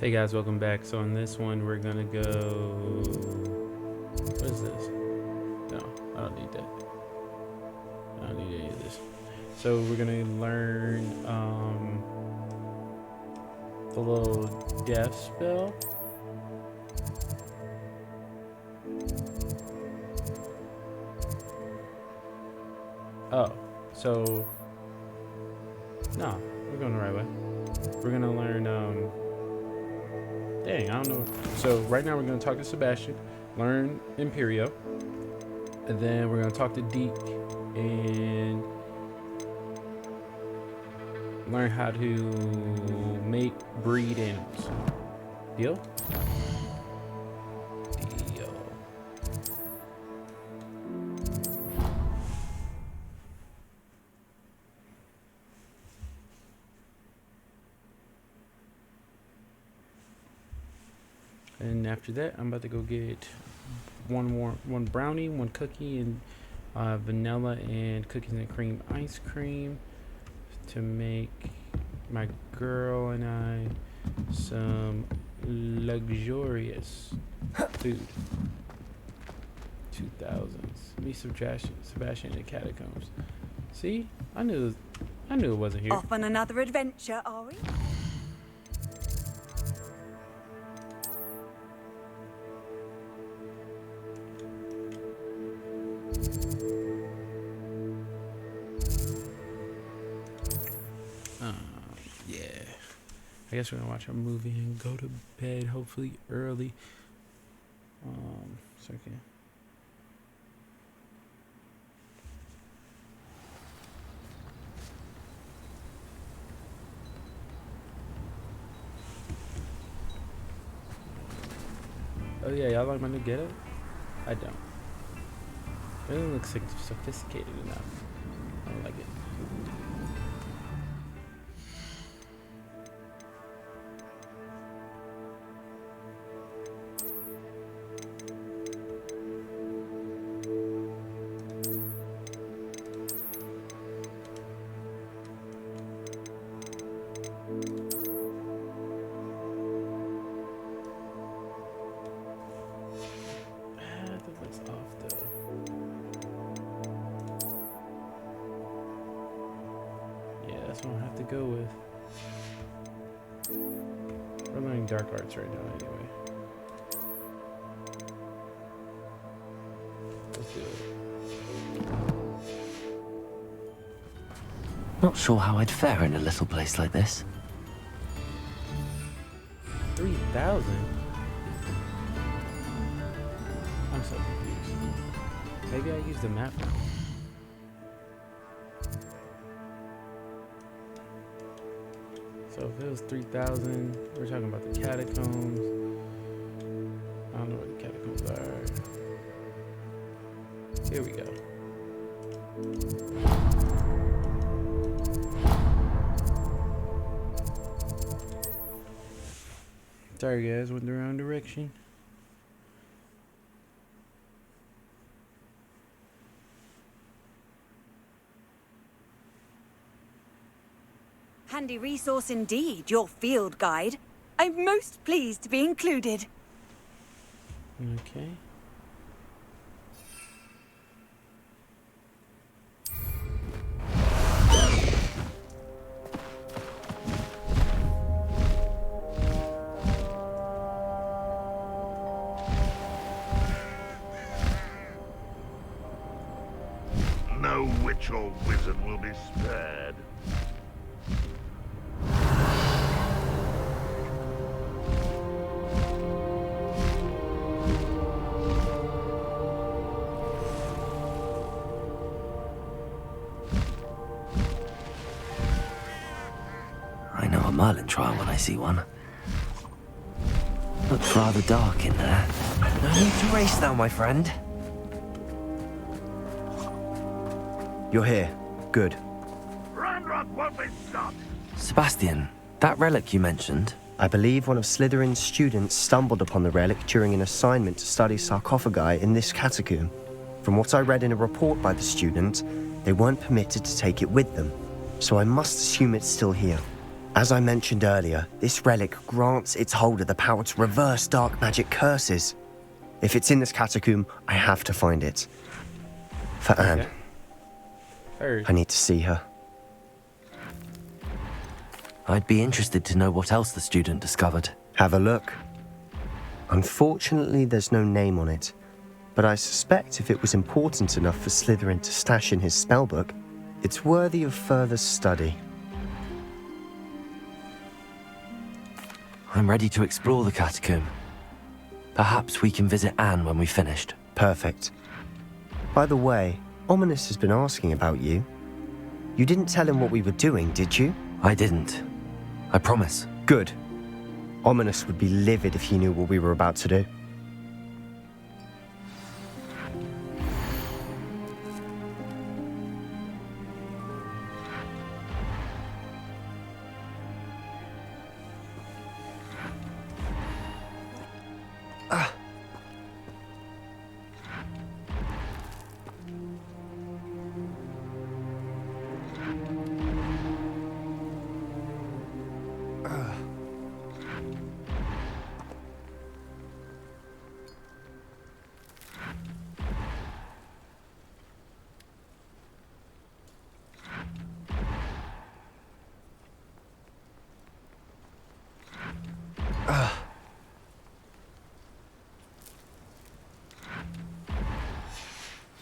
Hey guys, welcome back. So in this one, we're gonna go. What is this? No, I don't need that. I don't need any of this. So we're gonna learn the little death spell. Oh, so no, we're going the right way. We're gonna learn dang, I don't know. So right now we're gonna talk to Sebastian, learn Imperio, and then we're gonna talk to Deke and learn how to make breed animals. Deal? Deal. And after that, I'm about to go get one brownie, one cookie, and vanilla and cookies and cream ice cream to make my girl and I some luxurious food. 2000s. Me, Sebastian in the catacombs. See, I knew it wasn't here. Off on another adventure, are we? Yeah. I guess we're gonna watch a movie and go to bed, hopefully early. Second. Oh yeah, y'all like my new getup? I don't. It doesn't look sophisticated enough. I don't like it. That looks off though. Yeah, that's what I'll have to go with. We're learning dark arts right now anyway. Let's do it. Not sure how I'd fare in a little place like this. 3,000? I'm so confused. Maybe I used the map wrong. So if it was 3,000, we're talking about the catacombs. I don't know what the catacombs are. Here we go. Sorry guys, went the wrong direction. Handy resource indeed, your field guide. I'm most pleased to be included. Okay. No witch or wizard will be spared. I know a Merlin trial when I see one. Looks rather dark in there. No need to race now, my friend. You're here. Good. Ranrock won't be stopped. Sebastian, that relic you mentioned, I believe one of Slytherin's students stumbled upon the relic during an assignment to study sarcophagi in this catacomb. From what I read in a report by the student, they weren't permitted to take it with them, so I must assume it's still here. As I mentioned earlier, this relic grants its holder the power to reverse dark magic curses. If it's in this catacomb, I have to find it. For Anne, Okay. Heard. I need to see her. I'd be interested to know what else the student discovered. Have a look. Unfortunately, there's no name on it, but I suspect if it was important enough for Slytherin to stash in his spellbook, it's worthy of further study. I'm ready to explore the catacomb. Perhaps we can visit Anne when we've finished. Perfect. By the way, Ominous has been asking about you. You didn't tell him what we were doing, did you? I didn't. I promise. Good. Ominous would be livid if he knew what we were about to do.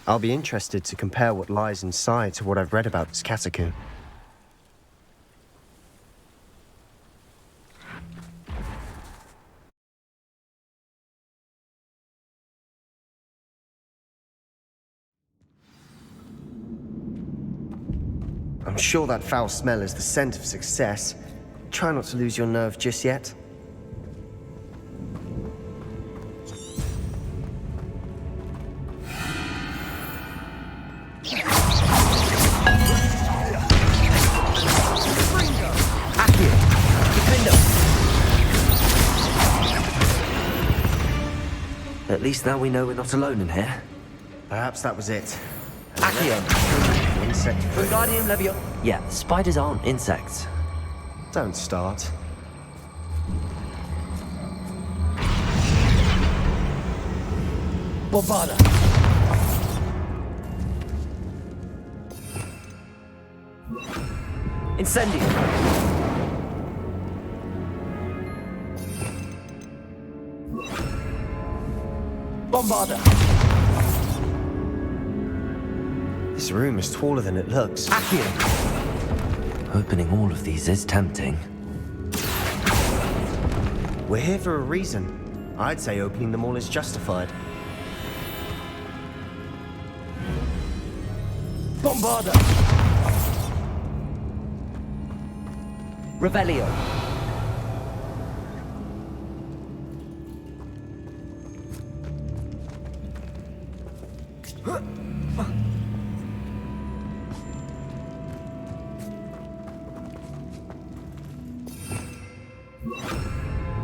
I'll be interested to compare what lies inside to what I've read about this catacomb. I'm sure that foul smell is the scent of success. Try not to lose your nerve just yet. At least now we know we're not alone in here. Perhaps that was it. Accio. Insect food. Wingardium Leviosa. Yeah, spiders aren't insects. Don't start. Bombarda. Incendio. Bombarda. This room is taller than it looks. Accio. Opening all of these is tempting. We're here for a reason. I'd say opening them all is justified. Bombarda. Revelio.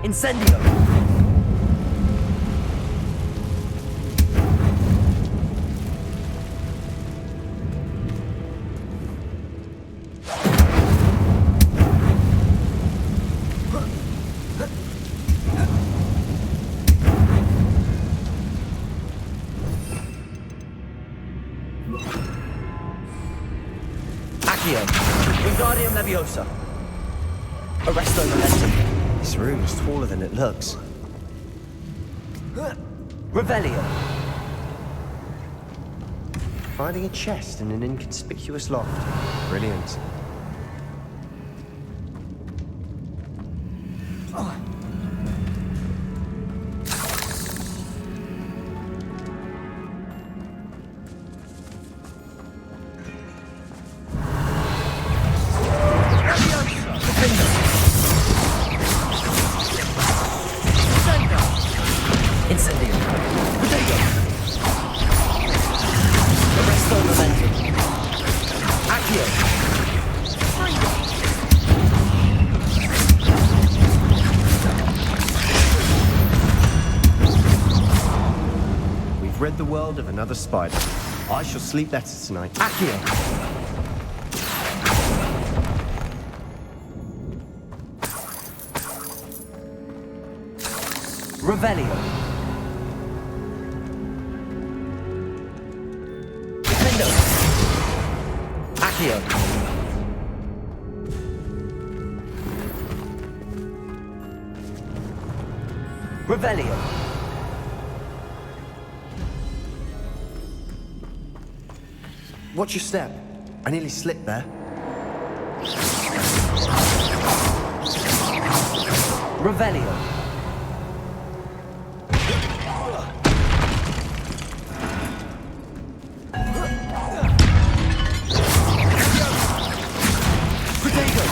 Incendio. Accio. Wingardium Leviosa. Arresto Momentum. This room is taller than it looks. Revelio. Finding a chest in an inconspicuous loft. Brilliant. Incendio. Potato. Arresto Momentum. Accio. We've read the world of another spider. I shall sleep better tonight. Accio. Revelio. Defendo. Accio. Revelio. Watch your step. I nearly slipped there. Revelio. Protego.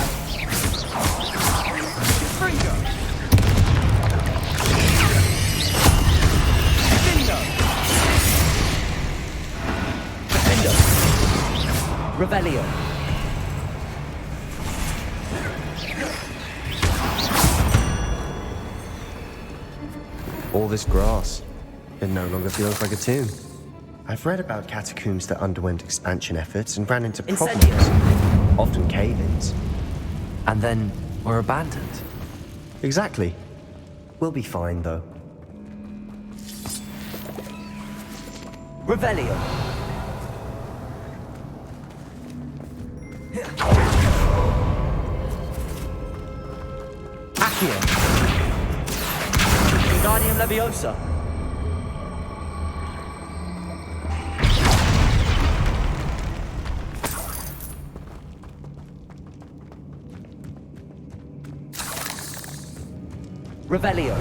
Fringo. Defendo. Defendo. Revelio. All this grass. It no longer feels like a tomb. I've read about catacombs that underwent expansion efforts and ran into problems. Incendio. Often cave-ins. And then were abandoned. Exactly. We'll be fine, though. Revelio. Accio. Wingardium Leviosa. Revelio.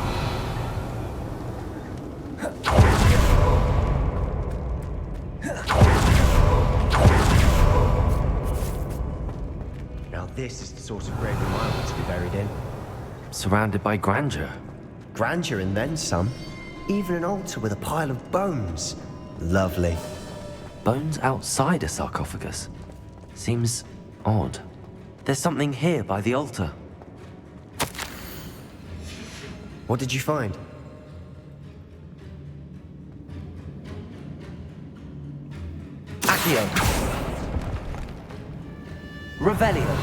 Now this is the sort of grave I want to be buried in. Surrounded by grandeur. Grandeur and then some. Even an altar with a pile of bones. Lovely. Bones outside a sarcophagus. Seems odd. There's something here by the altar. What did you find? Accio. Revelio.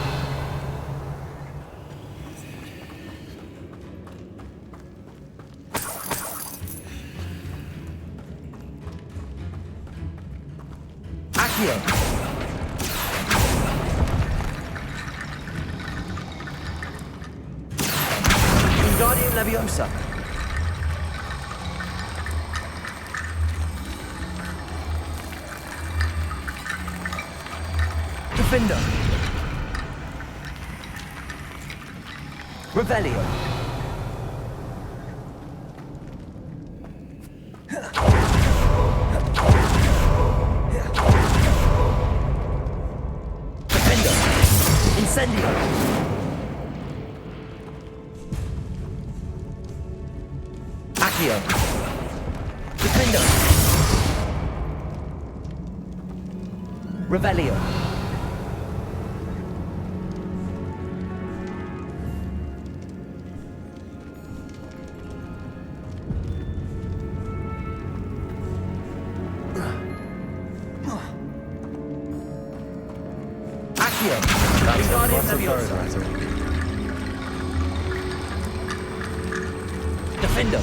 Accio. Wingardium Leviosa. Defender. Revelio. Defender. Incendio. Accio. Defender. Revelio. Wingardium Leviosa. Defender.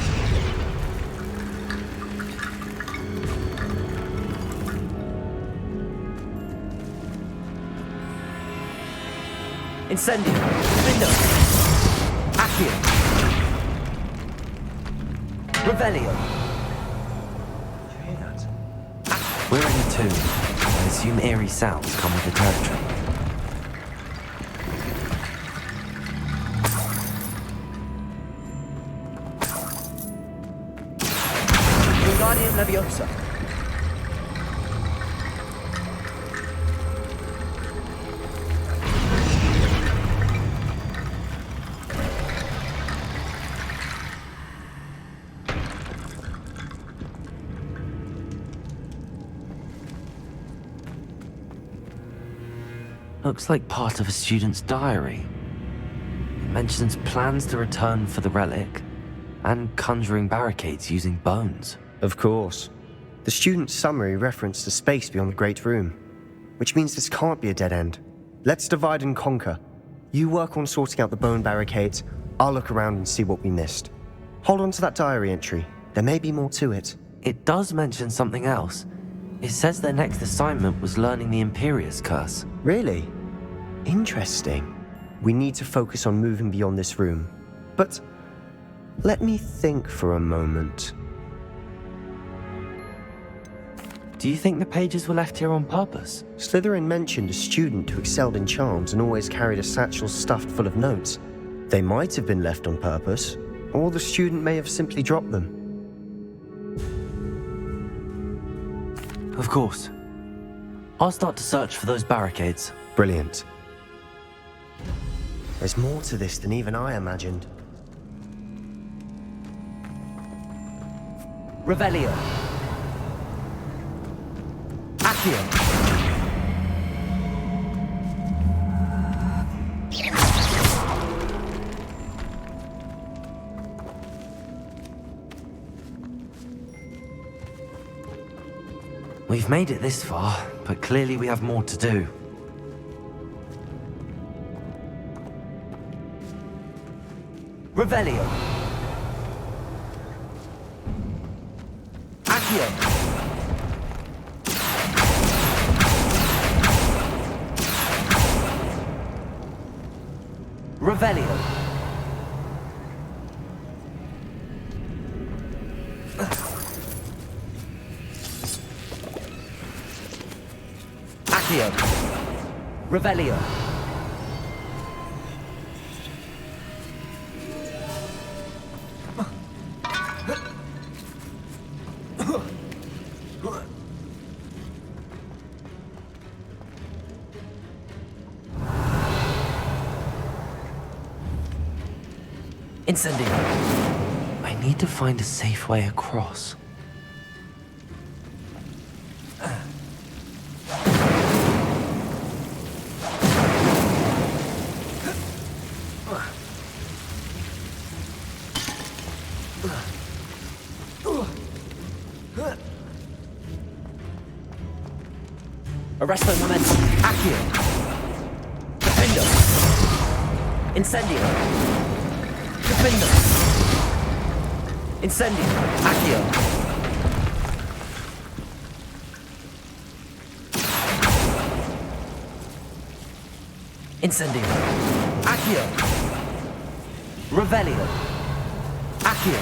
Incendio. Defender. Accio. Revelio. We're in the tomb. I assume eerie sounds come with the territory. Wingardium Leviosa. Looks like part of a student's diary. It mentions plans to return for the relic and conjuring barricades using bones. Of course. The student's summary referenced the space beyond the Great Room, which means this can't be a dead end. Let's divide and conquer. You work on sorting out the bone barricades, I'll look around and see what we missed. Hold on to that diary entry. There may be more to it. It does mention something else. It says their next assignment was learning the Imperius Curse. Really? Interesting. We need to focus on moving beyond this room. But let me think for a moment. Do you think the pages were left here on purpose? Slytherin mentioned a student who excelled in charms and always carried a satchel stuffed full of notes. They might have been left on purpose, or the student may have simply dropped them. Of course. I'll start to search for those barricades. Brilliant. There's more to this than even I imagined. Revelio. Accio. We've made it this far, but clearly we have more to do. Revelio. Accio. Revelio. Accio. Revelio. Incendio. I need to find a safe way across. Arresto momentum. Accio. Defendo. Incendio. Defendo. Incendio. Accio. Incendio. Accio. Revelio. Accio.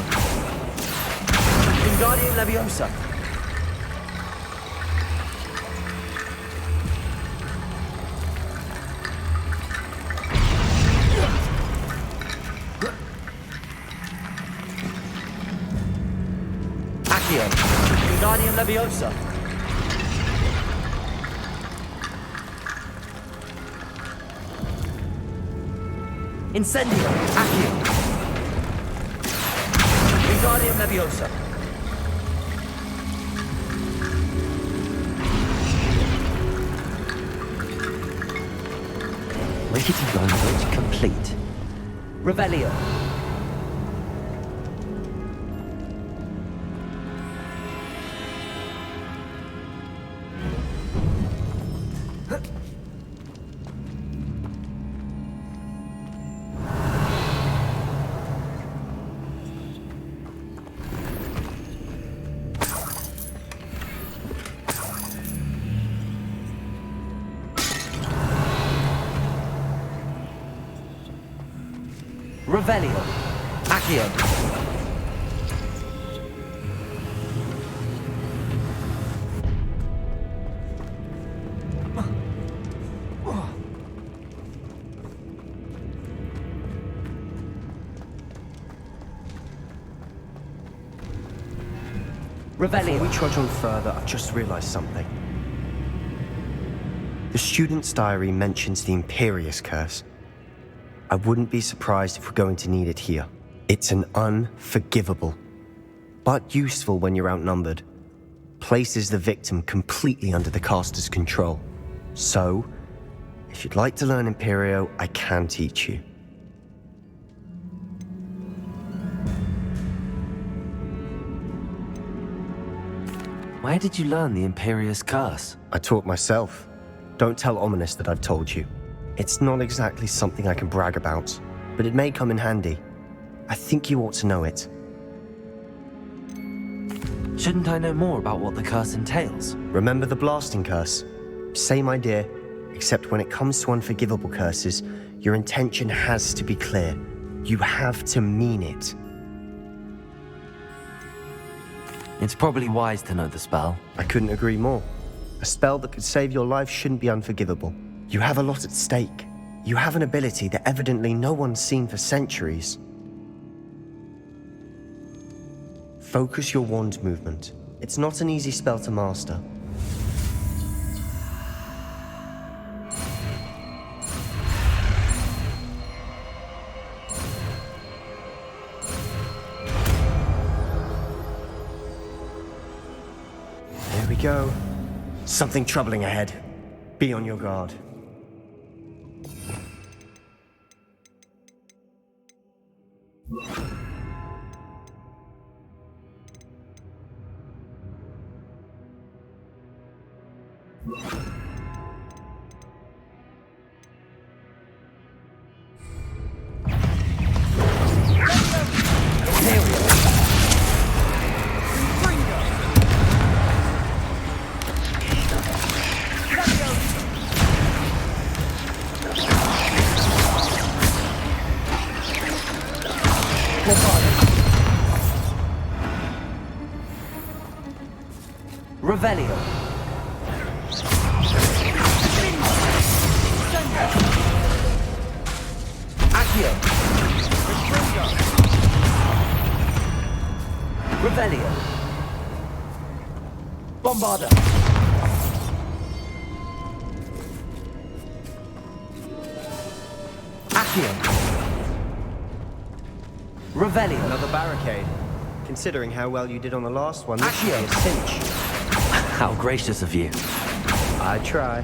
Wingardium Leviosa. Accio. Wingardium Leviosa. Incendio. Accio. Wingardium Leviosa. Rickety Run Bridge complete. Revelio. Revelio. Accio. Revelio. Before we trudge on further, I've just realized something. The student's diary mentions the Imperius Curse. I wouldn't be surprised if we're going to need it here. It's an unforgivable, but useful when you're outnumbered. Places the victim completely under the caster's control. So, if you'd like to learn Imperio, I can teach you. Where did you learn the Imperius Curse? I taught myself. Don't tell Ominous that I've told you. It's not exactly something I can brag about, but it may come in handy. I think you ought to know it. Shouldn't I know more about what the curse entails? Remember the blasting curse? Same idea, except when it comes to unforgivable curses, your intention has to be clear. You have to mean it. It's probably wise to know the spell. I couldn't agree more. A spell that could save your life shouldn't be unforgivable. You have a lot at stake. You have an ability that evidently no one's seen for centuries. Focus your wand movement. It's not an easy spell to master. There we go. Something troubling ahead. Be on your guard. Revelio. Accio. Revelio. Bombarda. Accio. Revelio. Another barricade. Considering how well you did on the last one, this should be a Accio. cinch. How gracious of you. I try.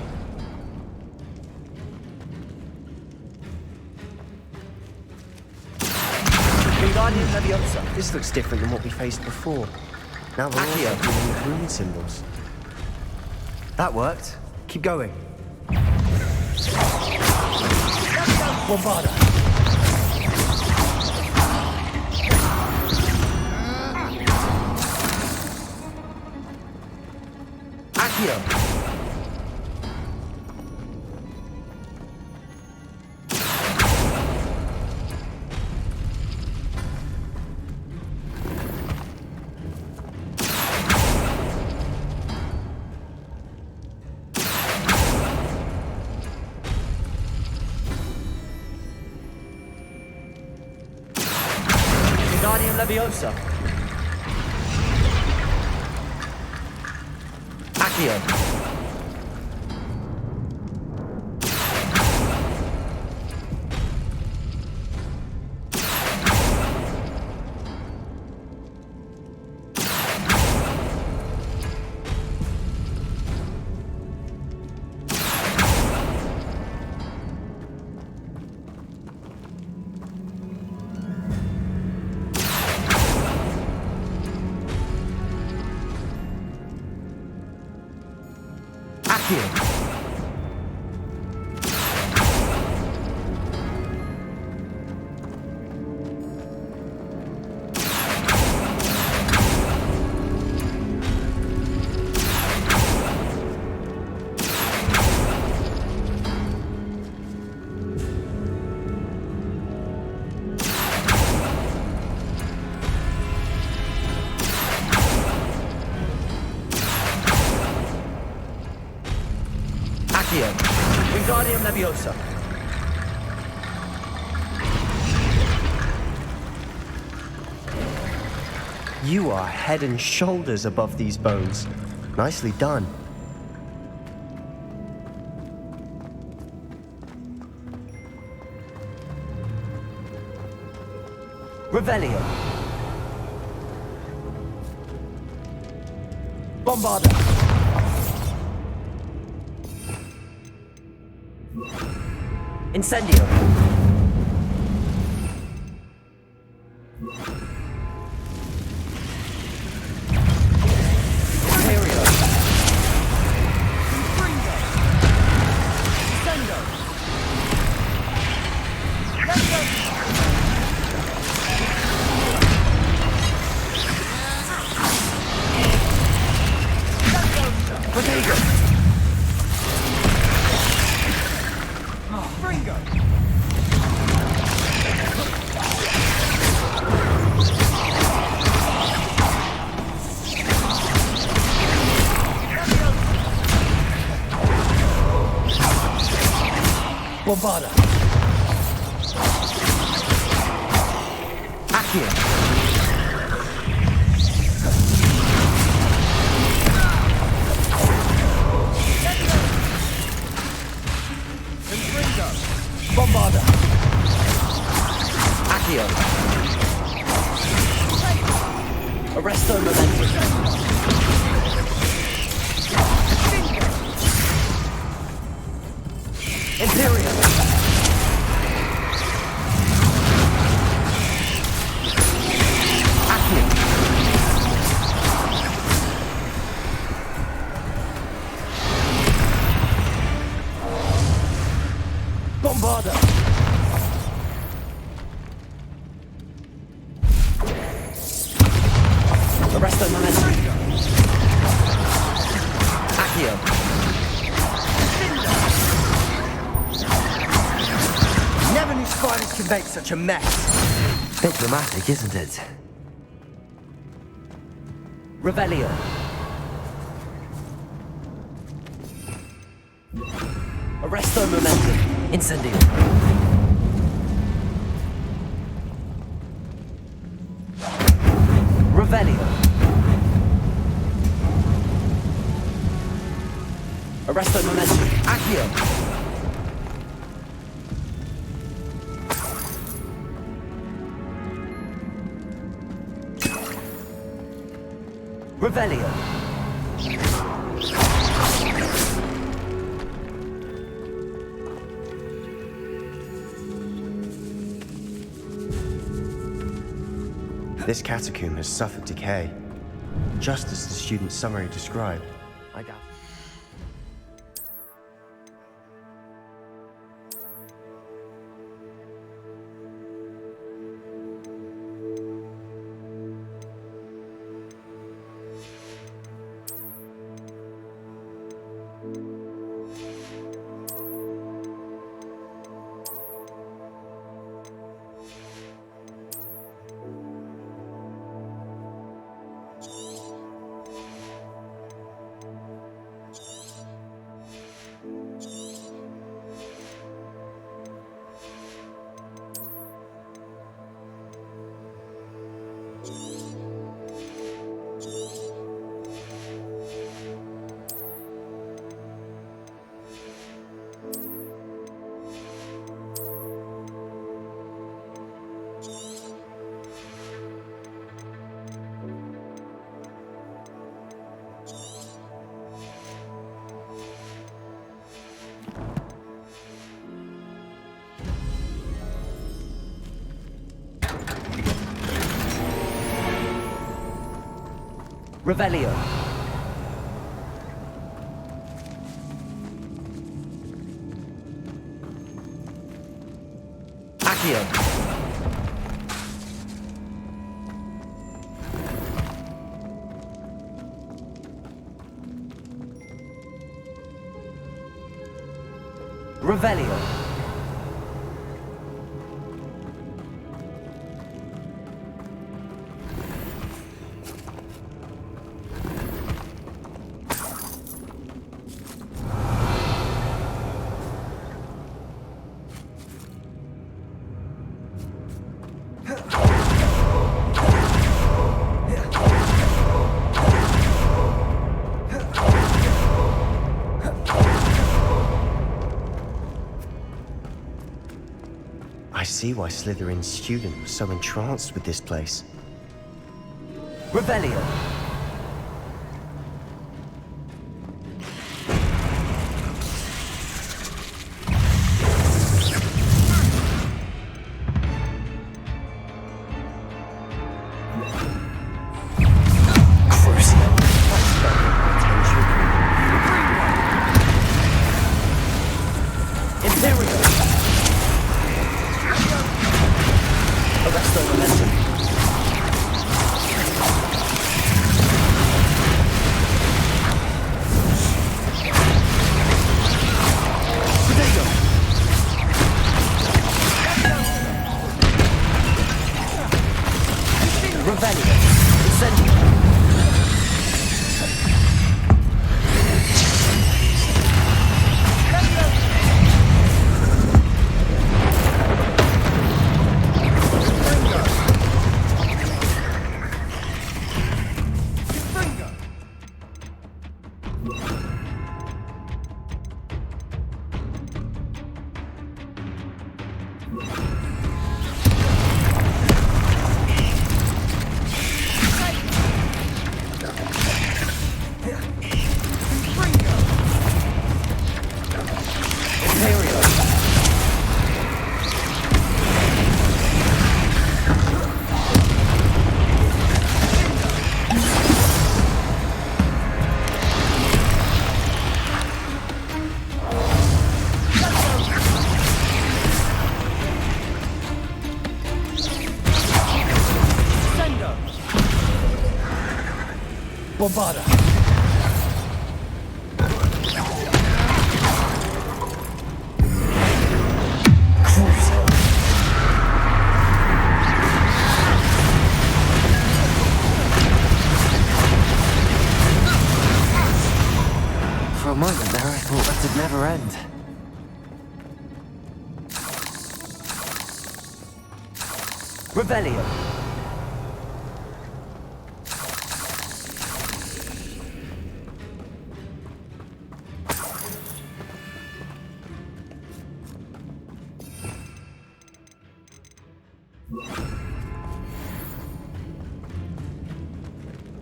Wingardium Leviosa. This looks different than what we faced before. Now we're Accio. all dealing with rune symbols. That worked. Keep going. Bombarda. Accio. Wingardium Leviosa. Accio. Accio. Accio. Wingardium Leviosa. You are head and shoulders above these bones. Nicely done. Revelio. Bombarda. Incendio. Imperio. Bombarda. Accio. Bombarda. Accio. Arresto momentum. Imperial. Accio. Bombarda. Arresto momentum. Accio. Never knew spiders could make such a mess. Bit dramatic, isn't it? Revelio. Arresto momentum. Incendio. Revelio. Arresto momentum. Accio. Revelio. This catacomb has suffered decay, just as the student's summary described. I doubt. Revelio. Accio. Revelio. I see why Slytherin's student was so entranced with this place. Revelio. Bombarda. Cruiser. For a moment there, I thought that'd never end. Rebellion!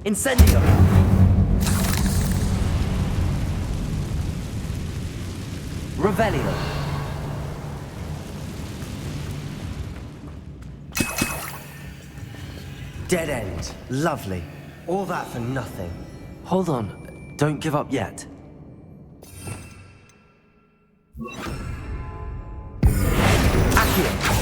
Incendio! Revelio! Dead end. Lovely. All that for nothing. Hold on, don't give up yet. Accio!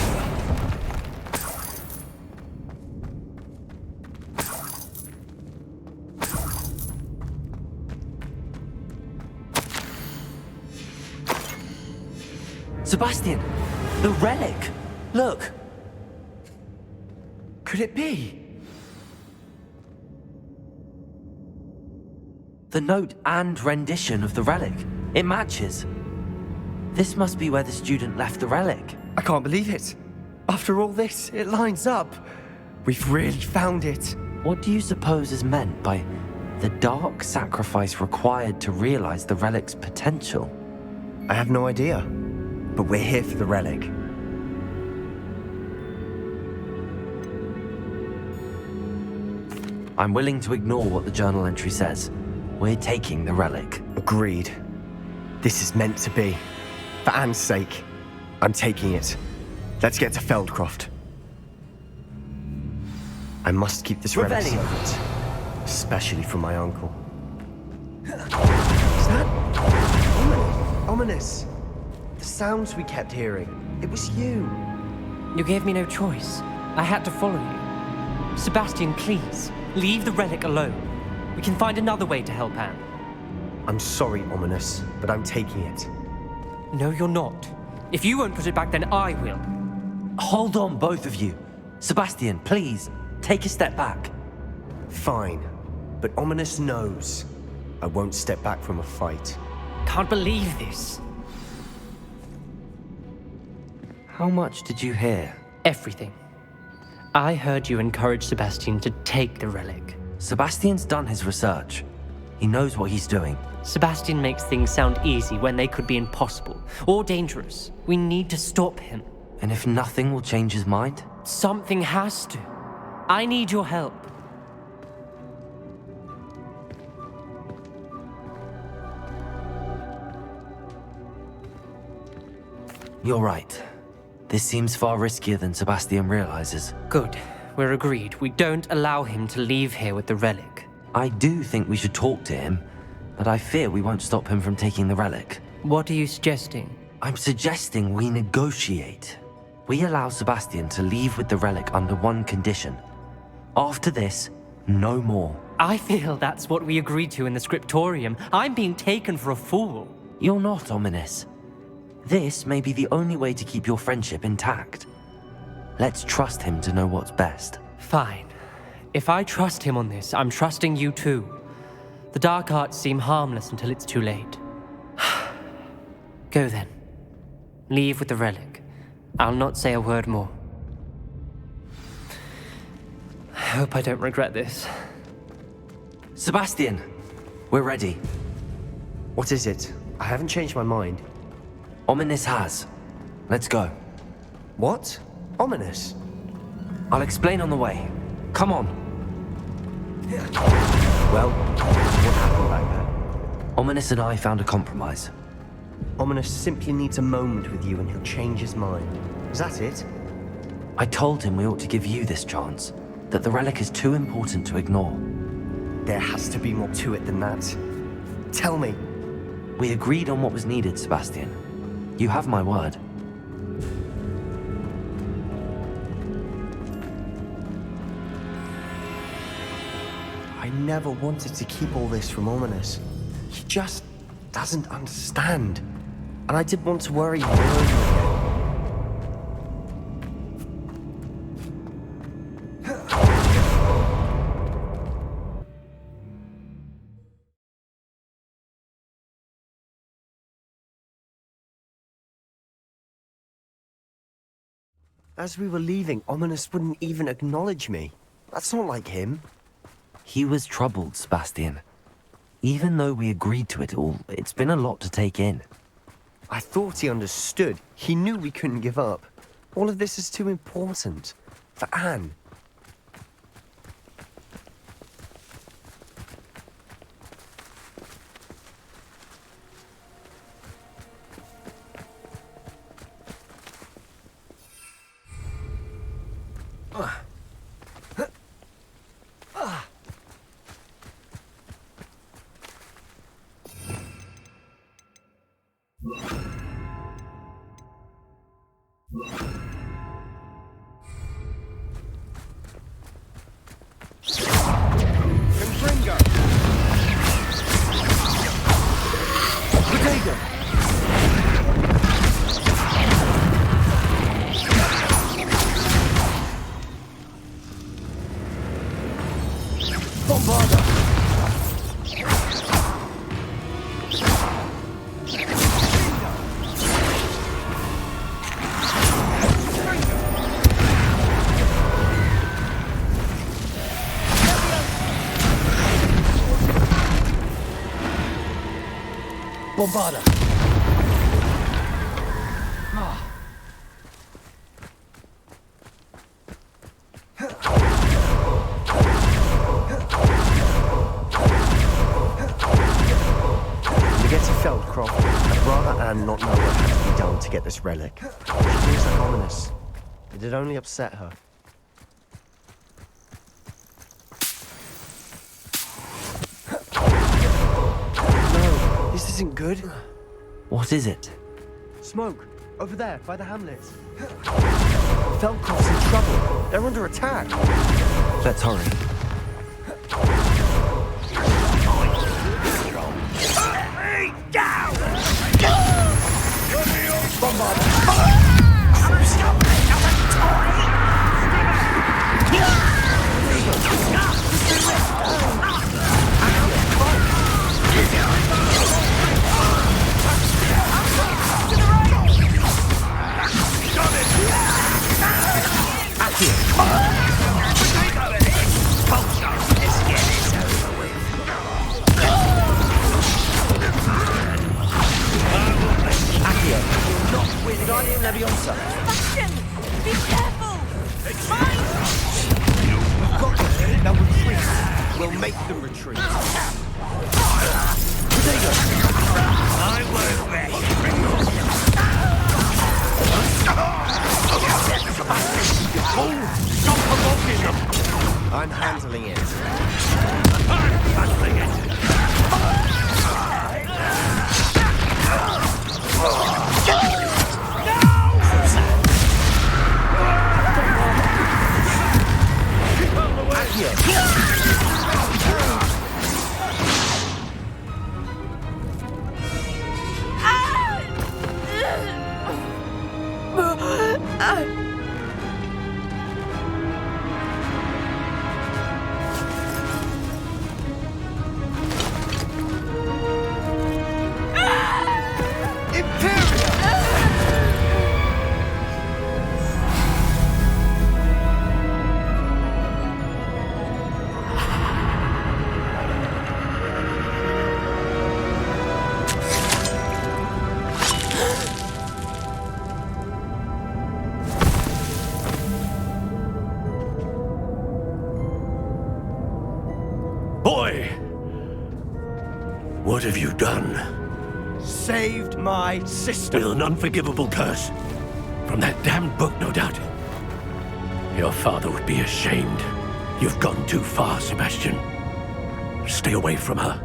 Sebastian! The relic! Look! Could it be? The note and rendition of the relic. It matches. This must be where the student left the relic. I can't believe it. After all this, it lines up. We've really found it. What do you suppose is meant by the dark sacrifice required to realize the relic's potential? I have no idea. But we're here for the relic. I'm willing to ignore what the journal entry says. We're taking the relic. Agreed. This is meant to be. For Anne's sake, I'm taking it. Let's get to Feldcroft. I must keep this relic Revelio. secret. Especially from my uncle. Is that ominous? The sounds we kept hearing. It was you. You gave me no choice. I had to follow you. Sebastian, please, leave the relic alone. We can find another way to help Anne. I'm sorry, Ominous, but I'm taking it. No, you're not. If you won't put it back, then I will. Hold on, both of you. Sebastian, please, take a step back. Fine, but Ominous knows I won't step back from a fight. Can't believe this. How much did you hear? Everything. I heard you encourage Sebastian to take the relic. Sebastian's done his research. He knows what he's doing. Sebastian makes things sound easy when they could be impossible or dangerous. We need to stop him. And if nothing will change his mind? Something has to. I need your help. You're right. This seems far riskier than Sebastian realizes. Good. We're agreed. We don't allow him to leave here with the relic. I do think we should talk to him, but I fear we won't stop him from taking the relic. What are you suggesting? I'm suggesting we negotiate. We allow Sebastian to leave with the relic under one condition. After this, no more. I feel that's what we agreed to in the scriptorium. I'm being taken for a fool. You're not, Ominous. This may be the only way to keep your friendship intact. Let's trust him to know what's best. Fine. If I trust him on this, I'm trusting you too. The dark arts seem harmless until it's too late. Go then. Leave with the relic. I'll not say a word more. I hope I don't regret this. Sebastian, we're ready. What is it? I haven't changed my mind. Ominous has. Let's go. What? Ominous? I'll explain on the way. Come on. Well, what happened back there? Ominous and I found a compromise. Ominous simply needs a moment with you and he'll change his mind. Is that it? I told him we ought to give you this chance, that the relic is too important to ignore. There has to be more to it than that. Tell me. We agreed on what was needed, Sebastian. You have my word. I never wanted to keep all this from Ominous. He just doesn't understand. And I didn't want to worry him all over again. As we were leaving, Ominous wouldn't even acknowledge me. That's not like him. He was troubled, Sebastian. Even though we agreed to it all, it's been a lot to take in. I thought he understood. He knew we couldn't give up. All of this is too important. For Anne. Bombarda! To get to Feldcroft, I'd rather Anne not know what had to be done to get this relic. She feels like Ominous. It'd only upset her. No, this isn't good. What is it? Smoke, over there, by the hamlet. Feldcroft's in trouble. They're under attack. Let's hurry. Sebastian! Be careful! Mine! We've got them. Now retreat. We'll make them retreat. I'm handling it. Boy! What have you done? Saved my sister. With an unforgivable curse. From that damned book, no doubt. Your father would be ashamed. You've gone too far, Sebastian. Stay away from her.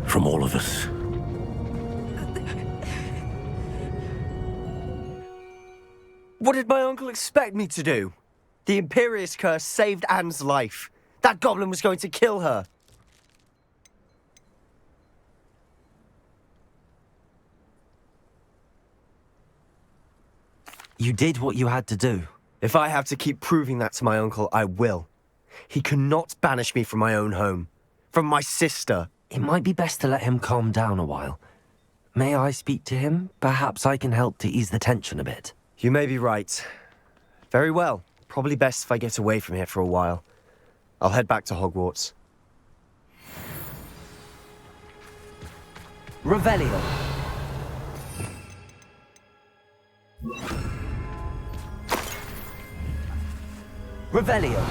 From all of us. What did my uncle expect me to do? The Imperius curse saved Anne's life. That goblin was going to kill her. You did what you had to do. If I have to keep proving that to my uncle, I will. He cannot banish me from my own home. From my sister. It might be best to let him calm down a while. May I speak to him? Perhaps I can help to ease the tension a bit. You may be right. Very well. Probably best if I get away from here for a while. I'll head back to Hogwarts. Revelio. Revelio.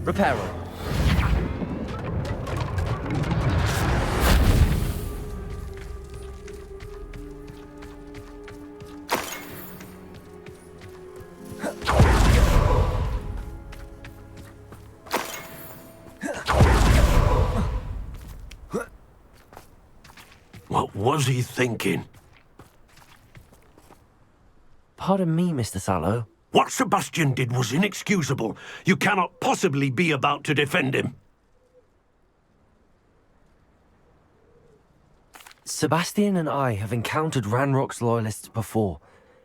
Reparo. What was he thinking? Pardon me, Mr. Sallow. What Sebastian did was inexcusable. You cannot possibly be about to defend him. Sebastian and I have encountered Ranrock's loyalists before.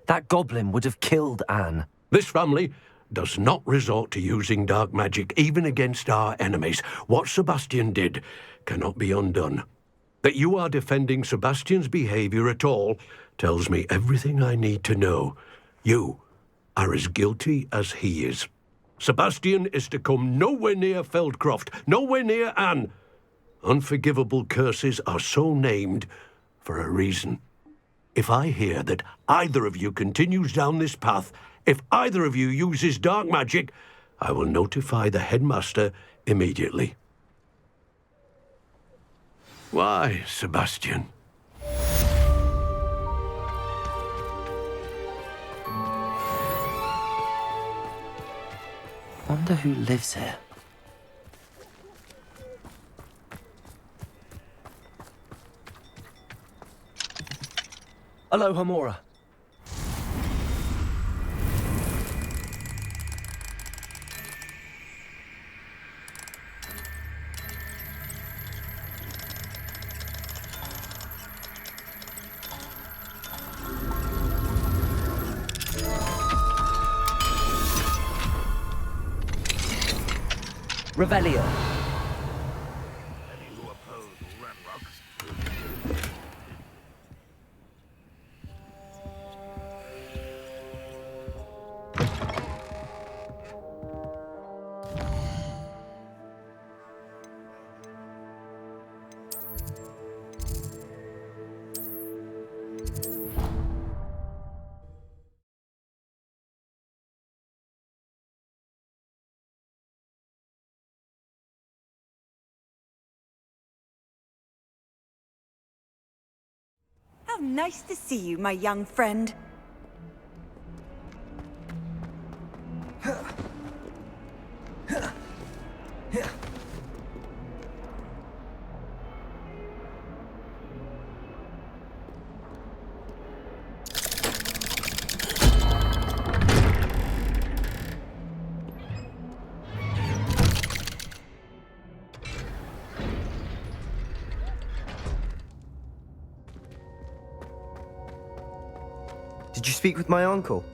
That goblin would have killed Anne. This family does not resort to using dark magic even against our enemies. What Sebastian did cannot be undone. That you are defending Sebastian's behavior at all tells me everything I need to know. You are as guilty as he is. Sebastian is to come nowhere near Feldcroft, nowhere near Anne. Unforgivable curses are so named for a reason. If I hear that either of you continues down this path, if either of you uses dark magic, I will notify the headmaster immediately. Why, Sebastian? Wonder who lives here. Aloha, Mora. Revelio. Any who oppose Ranrock. How nice to see you, my young friend. Did you speak with my uncle?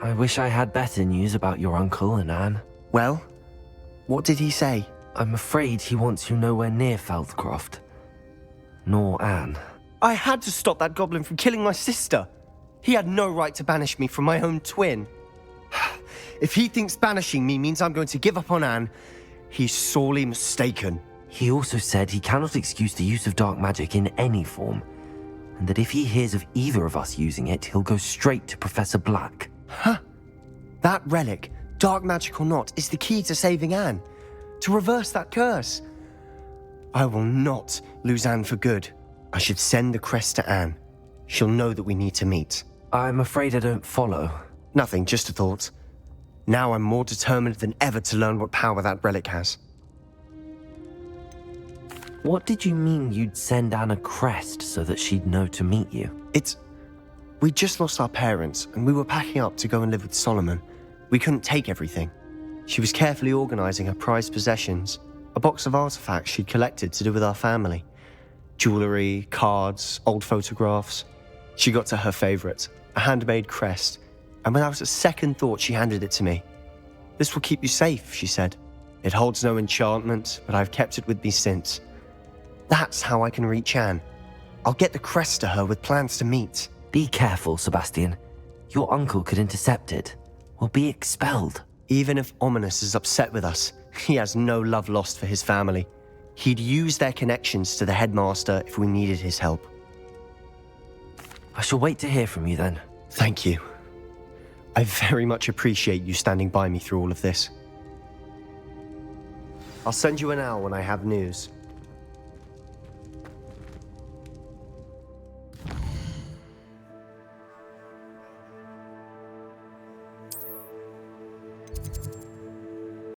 I wish I had better news about your uncle and Anne. Well, what did he say? I'm afraid he wants you nowhere near Feldcroft. Nor Anne. I had to stop that goblin from killing my sister. He had no right to banish me from my own twin. If he thinks banishing me means I'm going to give up on Anne, he's sorely mistaken. He also said he cannot excuse the use of dark magic in any form, and that if he hears of either of us using it, he'll go straight to Professor Black. Huh. That relic, dark magic or not, is the key to saving Anne. To reverse that curse. I will not lose Anne for good. I should send the crest to Anne. She'll know that we need to meet. I'm afraid I don't follow. Nothing, just a thought. Now I'm more determined than ever to learn what power that relic has. What did you mean you'd send Anna Crest so that she'd know to meet you? We just lost our parents, and we were packing up to go and live with Solomon. We couldn't take everything. She was carefully organizing her prized possessions, a box of artifacts she'd collected to do with our family. Jewelry, cards, old photographs. She got to her favorite, a handmade crest, and without a second thought she handed it to me. "This will keep you safe," she said. "It holds no enchantment, but I've kept it with me since. That's how I can reach Anne. I'll get the crest to her with plans to meet." Be careful, Sebastian. Your uncle could intercept it. We'll be expelled. Even if Ominous is upset with us, he has no love lost for his family. He'd use their connections to the headmaster if we needed his help. I shall wait to hear from you then. Thank you. I very much appreciate you standing by me through all of this. I'll send you an owl when I have news.